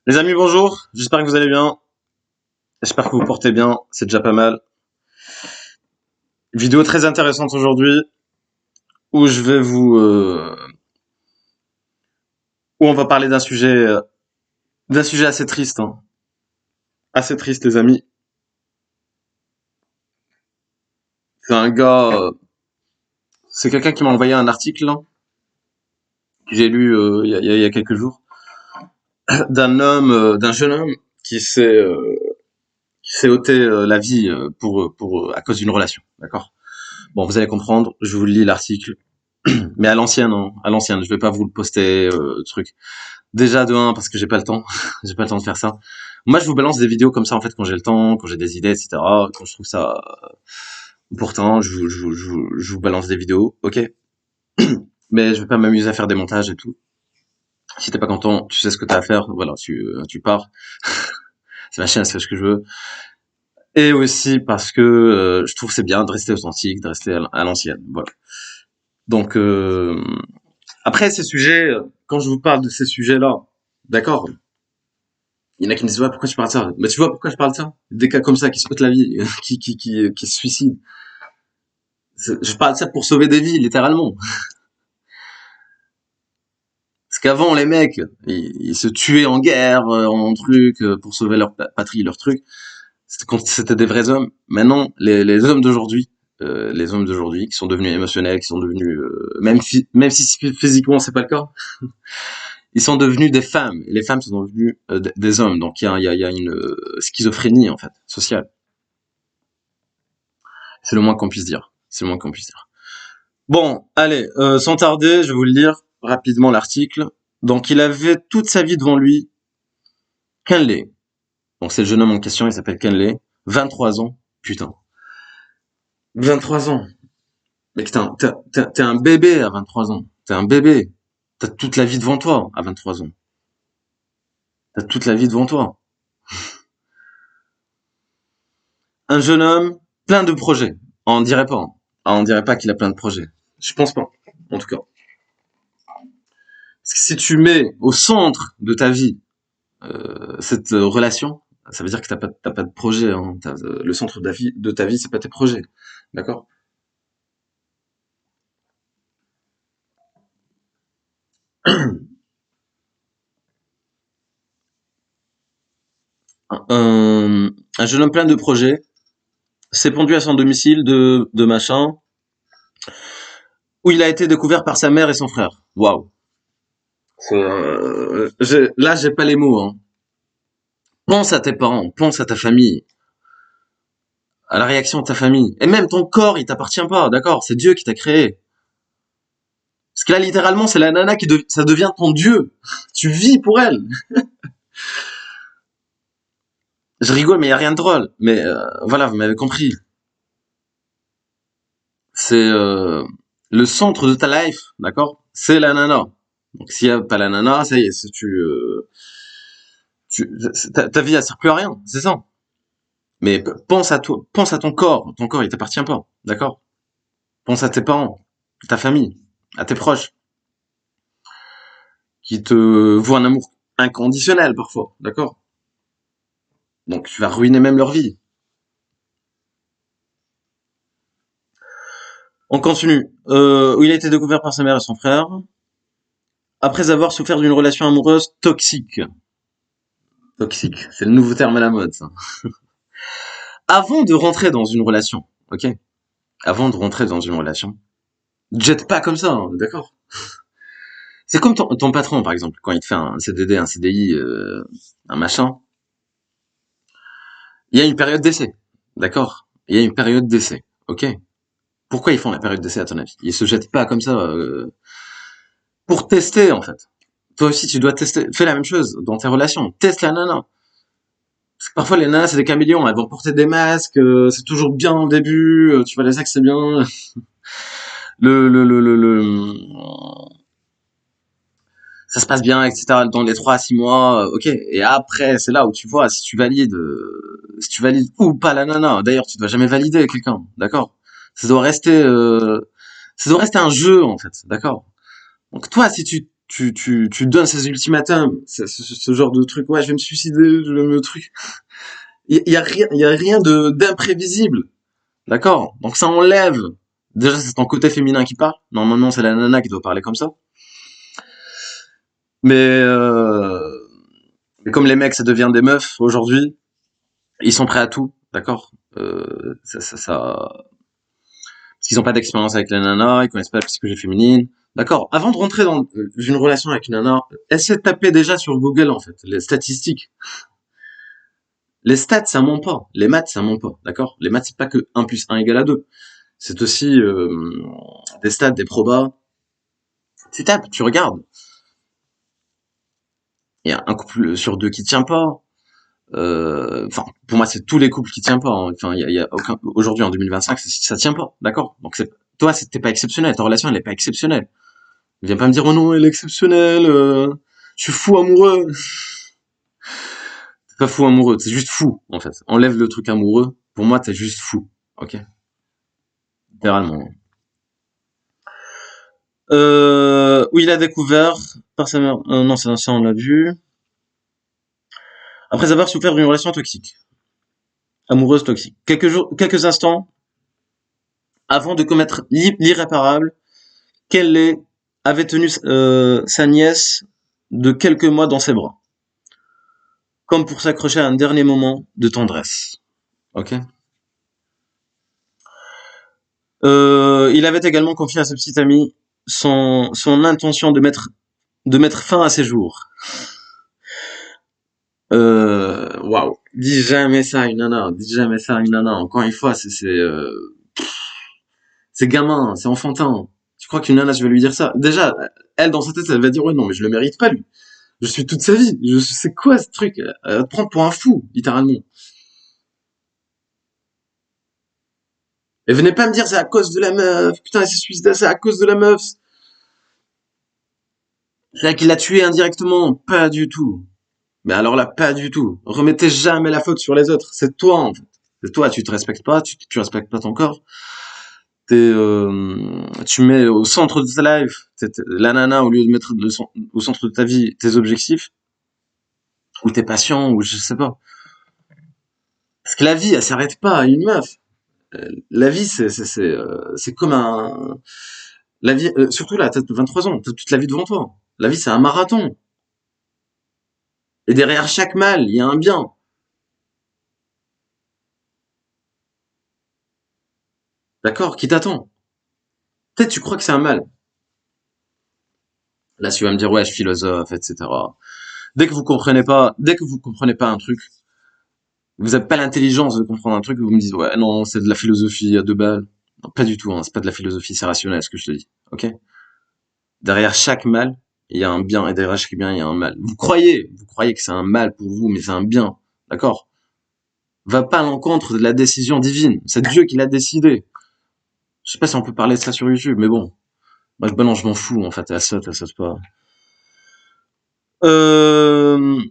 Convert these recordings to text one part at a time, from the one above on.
Les amis, bonjour. J'espère que vous allez bien. J'espère que vous vous portez bien. C'est déjà pas mal. Une vidéo très intéressante aujourd'hui où je vais où on va parler d'un sujet assez triste, hein. Assez triste, les amis. C'est un gars, c'est quelqu'un qui m'a envoyé un article là, que j'ai lu il y a quelques jours, d'un jeune homme qui s'est ôté la vie à cause d'une relation. D'accord. Bon, vous allez comprendre. Je vous lis l'article, mais à l'ancienne, hein, à l'ancienne. Je vais pas vous le poster, truc. Déjà de un parce que j'ai pas le temps, j'ai pas le temps de faire ça. Moi, je vous balance des vidéos comme ça en fait quand j'ai le temps, quand j'ai des idées, etc. Quand je trouve ça important, je vous balance des vidéos, ok. Mais je vais pas m'amuser à faire des montages et tout. Si t'es pas content, tu sais ce que t'as à faire. Voilà, tu pars. C'est ma chaîne, c'est ce que je veux. Et aussi parce que je trouve que c'est bien de rester authentique, de rester à l'ancienne. Voilà. Donc après ces sujets, quand je vous parle de ces sujets-là, d'accord. Il y en a qui me disent ouais pourquoi tu parles de ça. Mais tu vois pourquoi je parle de ça. Des cas comme ça qui se ôtent la vie, qui se suicident. Je parle de ça pour sauver des vies littéralement. Parce qu'avant les mecs ils se tuaient en guerre, en truc pour sauver leur patrie, leur truc. C'était quand c'était des vrais hommes. Maintenant les hommes d'aujourd'hui, les hommes d'aujourd'hui qui sont devenus émotionnels, qui sont devenus même si physiquement c'est pas le cas, ils sont devenus des femmes. Et les femmes sont devenues des hommes. Donc il y a une schizophrénie en fait sociale. C'est le moins qu'on puisse dire. C'est le moins qu'on puisse dire. Bon, allez, sans tarder, je vais vous le lire rapidement l'article. Donc, il avait toute sa vie devant lui. Kenley. Donc, c'est le jeune homme en question, il s'appelle Kenley. 23 ans. Putain. 23 ans. Mec, t'es un bébé à 23 ans. T'es un bébé. T'as toute la vie devant toi à 23 ans. T'as toute la vie devant toi. Un jeune homme plein de projets. On dirait pas. On dirait pas qu'il a plein de projets. Je pense pas. En tout cas. Parce que si tu mets au centre de ta vie cette relation, ça veut dire que t'as pas de projet. Hein. Le centre de ta vie, c'est pas tes projets, d'accord. Un jeune homme plein de projets s'est pendu à son domicile de machin, où il a été découvert par sa mère et son frère. Waouh. Là, j'ai pas les mots. Hein. Pense à tes parents, pense à ta famille, à la réaction de ta famille, et même ton corps, il t'appartient pas, d'accord. C'est Dieu qui t'a créé. Parce que là, littéralement, c'est la nana ça devient ton Dieu. Tu vis pour elle. Je rigole, mais il y a rien de drôle. Mais voilà, vous m'avez compris. C'est le centre de ta life, d'accord. C'est la nana. Donc s'il y a pas la nana, ça y est, ta vie elle sert plus à rien, c'est ça. Mais pense à toi, pense à ton corps. Ton corps, il t'appartient pas, d'accord. Pense à tes parents, à ta famille, à tes proches, qui te voient un amour inconditionnel parfois, d'accord. Donc tu vas ruiner même leur vie. On continue. Où il a été découvert par sa mère et son frère après avoir souffert d'une relation amoureuse toxique. Toxique, c'est le nouveau terme à la mode, ça. Avant de rentrer dans une relation, ok. Avant de rentrer dans une relation, jette pas comme ça, hein, d'accord. C'est comme ton patron, par exemple, quand il te fait un CDD, un CDI, un machin. Il y a une période d'essai, d'accord. Il y a une période d'essai, ok. Pourquoi ils font la période d'essai à ton avis? Ils se jettent pas comme ça pour tester en fait. Toi aussi, tu dois tester. Fais la même chose dans tes relations. Teste la nana. Parce que parfois les nanas c'est des caméléons, elles vont porter des masques, c'est toujours bien au début, tu vois les ex c'est bien, le ça se passe bien, etc. Dans les 3 à 6 mois, ok. Et après c'est là où tu vois si tu valides ou pas la nana. D'ailleurs tu dois jamais valider quelqu'un, d'accord. Ça doit rester, ça doit rester un jeu en fait, d'accord. Donc toi si tu tu donnes ces ultimatums, ce genre de truc, ouais, je vais me suicider, je vais me truc. Il y a rien de d'imprévisible, d'accord? Donc ça enlève. Déjà, c'est ton côté féminin qui parle. Normalement, c'est la nana qui doit parler comme ça. Mais, mais comme les mecs, ça devient des meufs aujourd'hui, ils sont prêts à tout, d'accord? Parce qu'ils n'ont pas d'expérience avec la nana, ils connaissent pas la psychologie féminine. D'accord. Avant de rentrer dans une relation avec une nana, essaie de taper déjà sur Google, en fait, les statistiques. Les stats, ça ment pas. Les maths, ça ment pas. D'accord? Les maths, c'est pas que 1 plus 1 égale à 2. C'est aussi des stats, des probas. Tu tapes, tu regardes. Il y a un couple sur deux qui tient pas. Enfin, pour moi, c'est tous les couples qui tiennent pas. Hein. Enfin, il y a aucun. Aujourd'hui, en 2025, ça tient pas. D'accord? Donc, toi, t'es pas exceptionnel. Ta relation, elle est pas exceptionnelle. Viens pas me dire, oh non, elle est exceptionnelle. Je suis fou amoureux. T'es pas fou amoureux, t'es juste fou, en fait. Enlève le truc amoureux. Pour moi, t'es juste fou. Ok? Littéralement. Où il a découvert par sa mère. Non, ça, on l'a vu. Après avoir souffert d'une relation toxique, amoureuse toxique. Quelques instants avant de commettre l'irréparable, Kelly avait tenu sa nièce de quelques mois dans ses bras, comme pour s'accrocher à un dernier moment de tendresse. Ok. Il avait également confié à sa petite amie son intention de mettre fin à ses jours. Waouh. Dis jamais ça à une nana. Dis jamais ça à une nana. Encore une fois, c'est gamin, c'est enfantin. Tu crois qu'une nana, je vais lui dire ça? Déjà, elle, dans sa tête, elle va dire, ouais, non, mais je le mérite pas, lui. Je suis toute sa vie. C'est quoi ce truc? Elle va te prendre pour un fou, littéralement. Et venez pas me dire, c'est à cause de la meuf. Putain, elle s'est suicidée, c'est à cause de la meuf. C'est elle qui l'a tué indirectement. Pas du tout. Mais alors là, pas du tout. Remettez jamais la faute sur les autres. C'est toi, en fait. C'est toi, tu te respectes pas, tu respectes pas ton corps. Tu mets au centre de ta life la nana au lieu de mettre au centre de ta vie tes objectifs ou tes passions ou je sais pas. Parce que la vie, elle s'arrête pas à une meuf. La vie, c'est comme un, la vie, surtout là, t'as 23 ans, t'as toute la vie devant toi. La vie, c'est un marathon. Et derrière chaque mal, il y a un bien. D'accord? Qui t'attend? Peut-être tu crois que c'est un mal. Là, tu vas me dire, ouais, je suis philosophe, etc. Dès que vous comprenez pas un truc, vous avez pas l'intelligence de comprendre un truc, vous me dites, ouais, non, c'est de la philosophie à deux balles. Non, pas du tout, hein, c'est pas de la philosophie, c'est rationnel, ce que je te dis. Ok? Derrière chaque mal, il y a un bien, et derrière chaque bien, il y a un mal. Vous croyez que c'est un mal pour vous, mais c'est un bien. D'accord? Va pas à l'encontre de la décision divine. C'est Dieu qui l'a décidé. Je sais pas si on peut parler de ça sur YouTube, mais bon. Moi, je m'en fous, en fait, elle saute pas. Euh,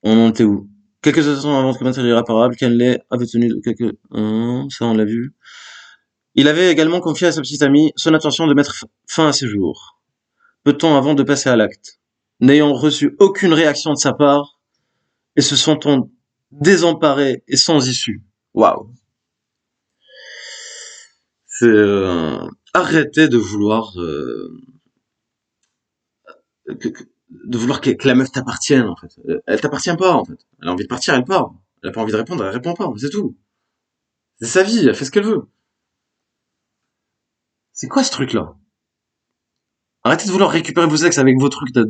on en était où? Quelques instants avant de commettre l'irréparable, Kenley avait tenu quelques... ça, on l'a vu. Il avait également confié à sa petite amie son intention de mettre fin à ses jours, peu de temps avant de passer à l'acte. N'ayant reçu aucune réaction de sa part, et se sentant désemparé et sans issue. Waouh. C'est arrêtez de vouloir de vouloir que la meuf t'appartienne en fait. Elle t'appartient pas en fait. Elle a envie de partir, elle part. Elle a pas envie de répondre, elle répond pas. C'est tout. C'est sa vie, elle fait ce qu'elle veut. C'est quoi ce truc là? Arrêtez de vouloir récupérer vos ex avec vos trucs de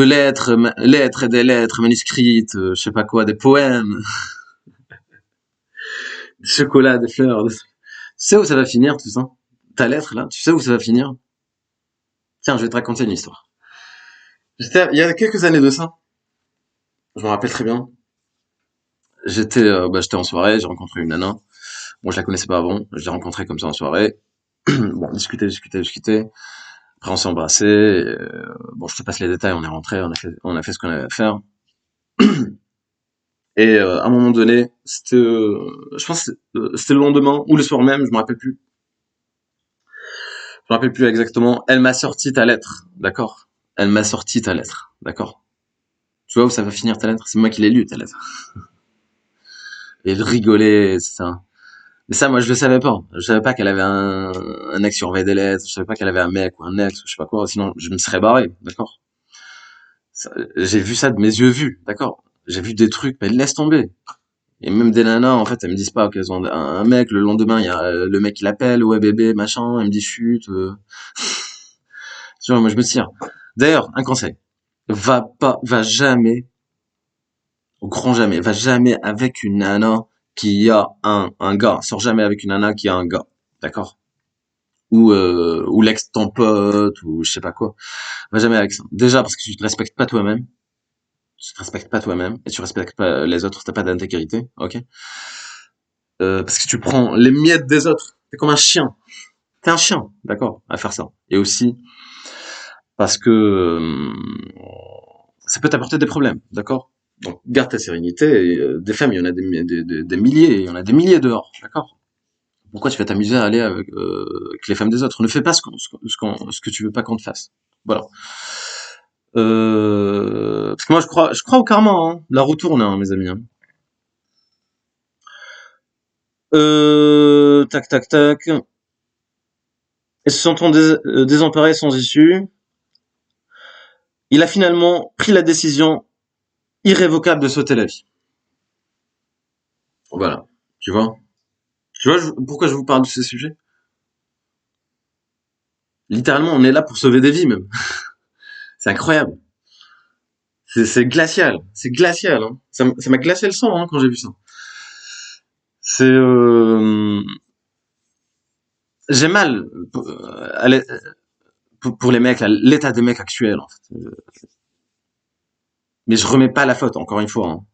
lettres et des lettres manuscrites, je sais pas quoi, des poèmes, des chocolats, des fleurs. Tu sais où ça va finir tout ça? Ta lettre là, tu sais où ça va finir? Tiens, je vais te raconter une histoire. Il y a quelques années de ça, je me rappelle très bien. J'étais en soirée, j'ai rencontré une nana. Bon, je la connaissais pas avant, je l'ai rencontrée comme ça en soirée. Bon, discuter. Après, on s'est embrassé. Bon, je te passe les détails. On est rentré, on a fait ce qu'on avait à faire. Et à un moment donné, je pense que c'était le lendemain ou le soir même, je me rappelle plus exactement. Elle m'a sorti ta lettre, d'accord? Elle m'a sorti ta lettre, d'accord? Tu vois où ça va finir ta lettre? C'est moi qui l'ai lu ta lettre. Et de rigoler, etc. Mais ça, moi, je le savais pas. Je savais pas qu'elle avait un ex surveille des lettres. Je savais pas qu'elle avait un mec ou un ex, ou je sais pas quoi. Sinon, je me serais barré, d'accord? J'ai vu ça de mes yeux vus, d'accord? J'ai vu des trucs, mais laisse tomber. Et même des nanas, en fait, elles me disent pas qu'elles ont un mec. Le lendemain, il y a le mec qui l'appelle, ouais bébé, machin. Elle me dit chut. Tu vois, moi, je me tire. D'ailleurs, un conseil. Va jamais, au grand jamais, va jamais avec une nana qui a un gars. Sors jamais avec une nana qui a un gars. D'accord? Ou l'ex de ton pote, ou je sais pas quoi. Va jamais avec ça. Déjà, parce que tu te respectes pas toi-même. Tu te respectes pas toi-même. Et tu respectes pas les autres. T'as pas d'intégrité. Ok? Parce que tu prends les miettes des autres. T'es comme un chien. T'es un chien. D'accord? À faire ça. Et aussi, parce que, ça peut t'apporter des problèmes, d'accord? Donc garde ta sérénité. Et, des femmes, il y en a des milliers, il y en a des milliers dehors, d'accord? Pourquoi tu vas t'amuser à aller avec les femmes des autres? Ne fais pas ce que tu veux pas qu'on te fasse. Voilà. Parce que moi je crois au karma, hein. La roue tourne, hein, mes amis. Hein. Tac tac tac. Et se sentant désemparé sans issue, il a finalement pris la décision irrévocable de sauter la vie. Voilà. Tu vois? Tu vois pourquoi je vous parle de ces sujets? Littéralement, on est là pour sauver des vies, même. C'est incroyable. C'est glacial. C'est glacial. Hein. Ça m'a glacé le sang hein, quand j'ai vu ça. C'est... j'ai mal pour les mecs, l'état des mecs actuels, en fait. Mais je remets pas la faute, encore une fois. Hein.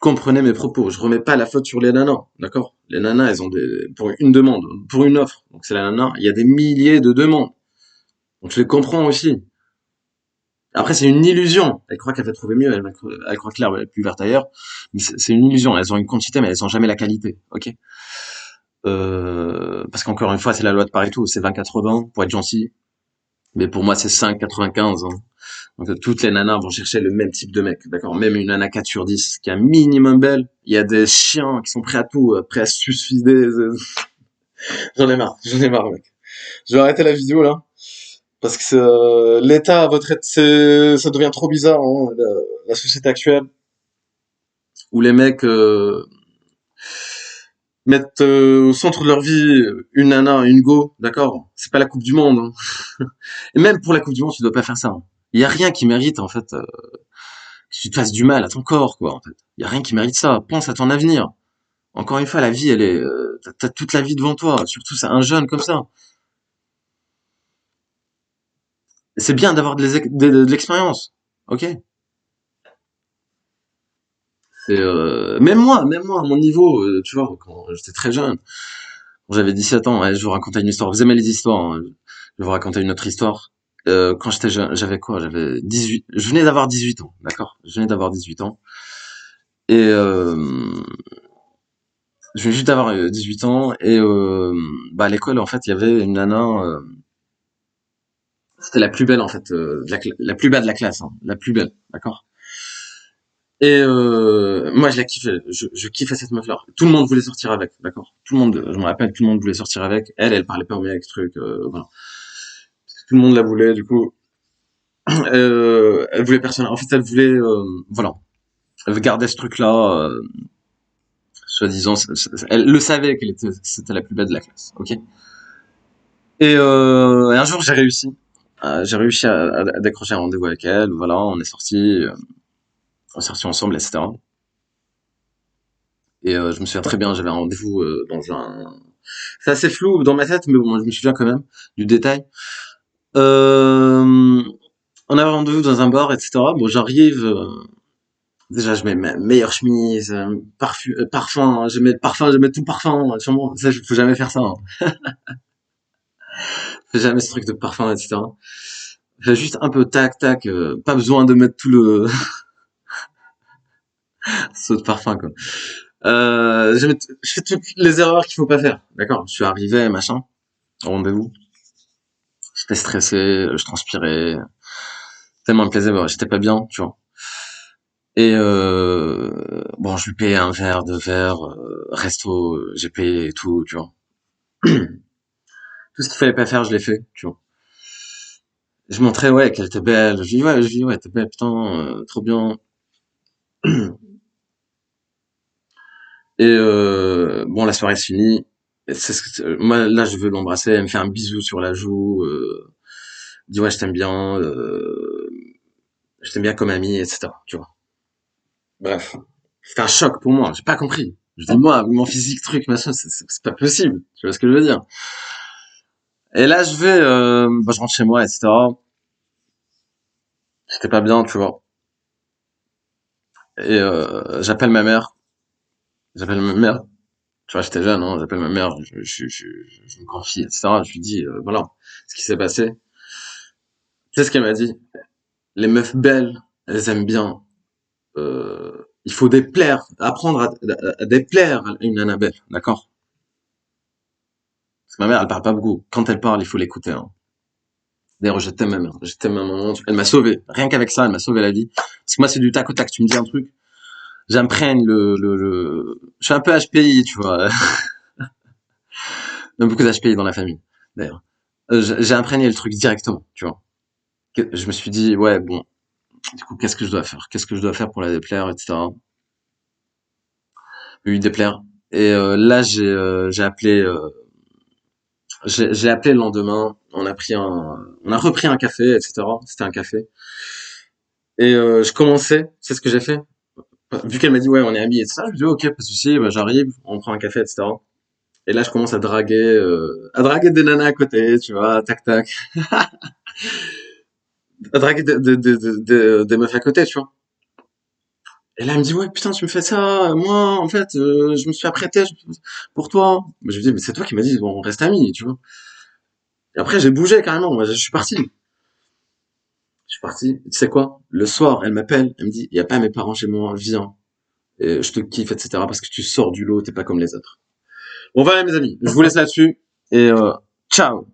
Comprenez mes propos. Je remets pas la faute sur les nanas, d'accord? Les nanas, elles ont pour une demande, pour une offre. Donc c'est la nana. Il y a des milliers de demandes. Donc je les comprends aussi. Après, c'est une illusion. Elle croit qu'elle va trouver mieux. Elle croit que l'herbe est plus verte ailleurs. Mais c'est une illusion. Elles ont une quantité, mais elles ont jamais la qualité. Ok. Parce qu'encore une fois, c'est la loi de Pareto. C'est 20-80 pour être gentil. Mais pour moi, c'est 5-95. Hein. Donc toutes les nanas vont chercher le même type de mec. D'accord. Même une nana 4 sur 10 qui est un minimum belle. Il y a des chiens qui sont prêts à tout, prêts à se suicider. J'en ai marre. J'en ai marre, mec. Je vais arrêter la vidéo là. Parce que l'état à votre ça devient trop bizarre, hein, la société actuelle, où les mecs mettent au centre de leur vie une nana, une go, d'accord? C'est pas la Coupe du Monde. Hein. Et même pour la Coupe du Monde, tu dois pas faire ça. Hein. Il y a rien qui mérite en fait que tu te fasses du mal à ton corps, quoi. En fait, il y a rien qui mérite ça. Pense à ton avenir. Encore une fois, la vie, elle est, t'as toute la vie devant toi. Surtout, c'est un jeune comme ça. C'est bien d'avoir de l'expérience, ok? C'est même moi, à mon niveau, tu vois, quand j'étais très jeune, quand j'avais 17 ans, ouais, je vous racontais une histoire. Vous aimez les histoires, hein. Je vais vous raconter une autre histoire. Quand j'étais jeune, j'avais quoi? J'avais 18, je venais d'avoir 18 ans, d'accord? Je venais d'avoir 18 ans. Et je venais juste d'avoir 18 ans et bah à l'école en fait, il y avait une nana c'était la plus belle en fait la plus belle de la classe, hein, la plus belle, d'accord? Et moi je la kiffais, je kiffais cette meuf là. Tout le monde voulait sortir avec, d'accord? Tout le monde, je me rappelle, tout le monde voulait sortir avec. Elle parlait pas au mec, truc, voilà. Tout le monde la voulait, du coup, elle voulait personne. En fait, elle voulait, voilà, elle gardait ce truc-là, soi-disant. Elle le savait qu'elle était, c'était la plus belle de la classe, ok. Et un jour, j'ai réussi. J'ai réussi à décrocher un rendez-vous avec elle. Voilà, on est sortis ensemble, etc. Et je me souviens très bien, j'avais un rendez-vous dans un. C'est assez flou dans ma tête, mais bon, je me souviens quand même du détail. Euh, on avait rendez-vous dans un bar, etc. Bon, j'arrive. Déjà, je mets ma meilleure chemise, parfum, je mets le parfum, je mets tout parfum, sûrement. Ça, faut jamais faire ça. Hein. Fais jamais ce truc de parfum, etc. Fais juste un peu tac, tac, pas besoin de mettre tout le, Saut de parfum, quoi. Je fais toutes les erreurs qu'il faut pas faire. D'accord? Je suis arrivé, machin, au rendez-vous. J'étais stressé, je transpirais. Tellement il me plaisait, bah, j'étais pas bien, tu vois. Et bon, je lui payais un verre, deux verres, resto, j'ai payé tout, tu vois. Tout ce qu'il fallait pas faire, je l'ai fait, tu vois. Je montrais, ouais, qu'elle était belle. Je dis, ouais, t'es belle, putain, trop bien. Et bon, la soirée se finit. Et moi, là, je veux l'embrasser. Elle me fait un bisou sur la joue. Dit, ouais, je t'aime bien comme ami, etc. Tu vois. Bref. C'était un choc pour moi. J'ai pas compris. Je dis, moi, mon physique, truc, machin, c'est pas possible. Tu vois ce que je veux dire? Et là, bah, je rentre chez moi, etc. J'étais pas bien, tu vois. Et j'appelle ma mère. J'appelle ma mère. Tu vois, j'étais jeune, hein. J'appelle ma mère. Je me confie, etc. Je lui dis, voilà, ce qui s'est passé. Tu sais ce qu'elle m'a dit? Les meufs belles, elles aiment bien. Il faut déplaire, apprendre à déplaire à une nana belle, d'accord? Parce que ma mère, elle parle pas beaucoup. Quand elle parle, il faut l'écouter, hein. D'ailleurs, je t'aime ma mère, je t'aime ma maman. Elle m'a sauvé. Rien qu'avec ça, elle m'a sauvé la vie. Parce que moi, c'est du tac au tac. Tu me dis un truc, j'imprègne je suis un peu HPI, tu vois. Il y a beaucoup d'HPI dans la famille, d'ailleurs. J'ai imprégné le truc directement, tu vois. Je me suis dit, ouais, bon, du coup, qu'est-ce que je dois faire? Qu'est-ce que je dois faire pour la déplaire, etc. Lui déplaire. Et là, j'ai appelé, j'ai appelé le lendemain. On a repris un café, etc. C'était un café. Et je commençais, c'est ce que j'ai fait. Vu qu'elle m'a dit, ouais, on est amis, etc. Je dis, ok, pas de souci, bah, j'arrive, on prend un café, etc. Et là, je commence à draguer des nanas à côté, tu vois, tac, tac. À draguer des meufs à côté, tu vois. Et là, elle me dit, ouais, putain, tu me fais ça, moi, en fait, je me suis apprêté pour toi. Je lui dis, mais c'est toi qui m'as dit, bon, on reste amis, tu vois. Et après, j'ai bougé carrément, moi, je suis parti. Je suis parti. Tu sais quoi? Le soir, elle m'appelle, elle me dit, il y a pas mes parents chez moi, viens. Et je te kiffe, etc. parce que tu sors du lot, t'es pas comme les autres. Bon, voilà, mes amis. Je vous laisse là-dessus. Et ciao!